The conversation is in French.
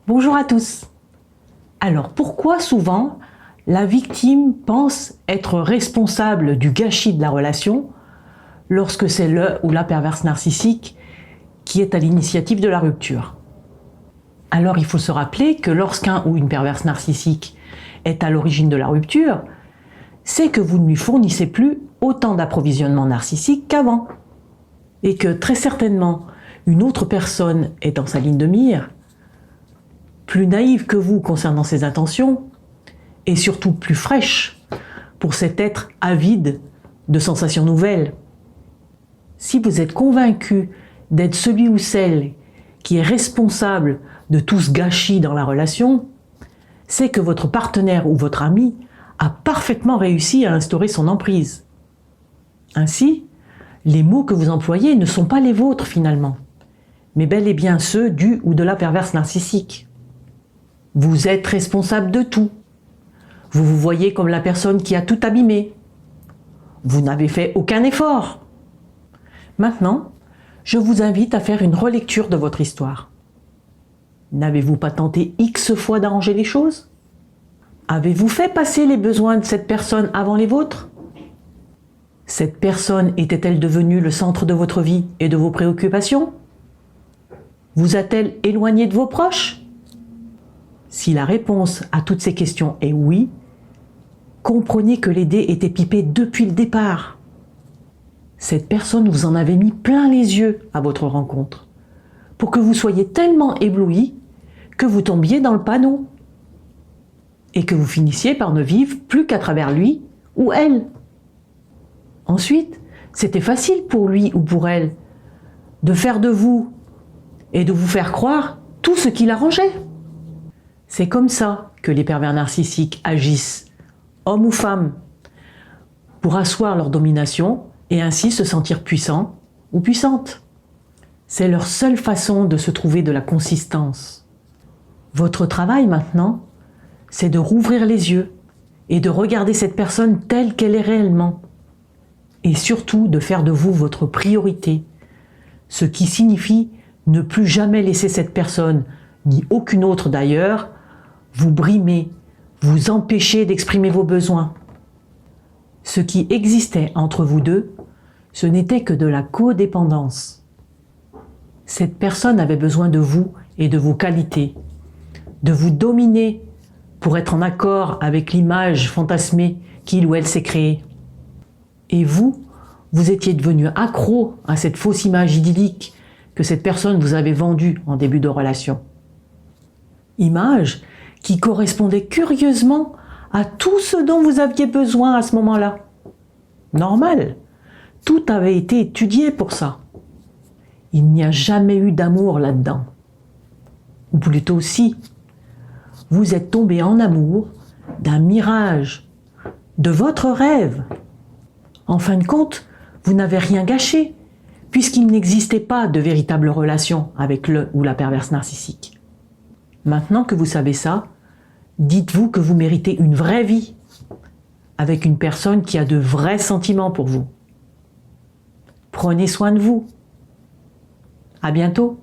Bonjour à tous. Alors pourquoi souvent la victime pense être responsable du gâchis de la relation lorsque c'est le ou la perverse narcissique qui est à l'initiative de la rupture? Alors il faut se rappeler que lorsqu'un ou une perverse narcissique est à l'origine de la rupture, c'est que vous ne lui fournissez plus autant d'approvisionnement narcissique qu'avant. Et que très certainement, une autre personne est dans sa ligne de mire, plus naïve que vous concernant ses intentions, et surtout plus fraîche pour cet être avide de sensations nouvelles. Si vous êtes convaincu d'être celui ou celle qui est responsable de tout ce gâchis dans la relation, c'est que votre partenaire ou votre ami a parfaitement réussi à instaurer son emprise. Ainsi, les mots que vous employez ne sont pas les vôtres finalement, mais bel et bien ceux du ou de la perverse narcissique. Vous êtes responsable de tout. Vous vous voyez comme la personne qui a tout abîmé. Vous n'avez fait aucun effort. Maintenant, je vous invite à faire une relecture de votre histoire. N'avez-vous pas tenté X fois d'arranger les choses? Avez-vous fait passer les besoins de cette personne avant les vôtres? Cette personne était-elle devenue le centre de votre vie et de vos préoccupations? Vous a-t-elle éloigné de vos proches? Si la réponse à toutes ces questions est oui, comprenez que les dés étaient pipés depuis le départ. Cette personne vous en avait mis plein les yeux à votre rencontre, pour que vous soyez tellement ébloui que vous tombiez dans le panneau, et que vous finissiez par ne vivre plus qu'à travers lui ou elle. Ensuite, c'était facile pour lui ou pour elle de faire de vous et de vous faire croire tout ce qui l'arrangeait. C'est comme ça que les pervers narcissiques agissent, hommes ou femmes, pour asseoir leur domination et ainsi se sentir puissants ou puissantes. C'est leur seule façon de se trouver de la consistance. Votre travail maintenant, c'est de rouvrir les yeux et de regarder cette personne telle qu'elle est réellement. Et surtout de faire de vous votre priorité, ce qui signifie ne plus jamais laisser cette personne, ni aucune autre d'ailleurs, vous brimer, vous empêcher d'exprimer vos besoins. Ce qui existait entre vous deux, ce n'était que de la codépendance. Cette personne avait besoin de vous et de vos qualités, de vous dominer pour être en accord avec l'image fantasmée qu'il ou elle s'est créée. Et vous étiez devenu accro à cette fausse image idyllique que cette personne vous avait vendue en début de relation. Image qui correspondait curieusement à tout ce dont vous aviez besoin à ce moment-là. Normal, tout avait été étudié pour ça. Il n'y a jamais eu d'amour là-dedans. Ou plutôt si, vous êtes tombé en amour d'un mirage, de votre rêve. En fin de compte, vous n'avez rien gâché, puisqu'il n'existait pas de véritable relation avec le ou la perverse narcissique. Maintenant que vous savez ça, dites-vous que vous méritez une vraie vie, avec une personne qui a de vrais sentiments pour vous. Prenez soin de vous. À bientôt.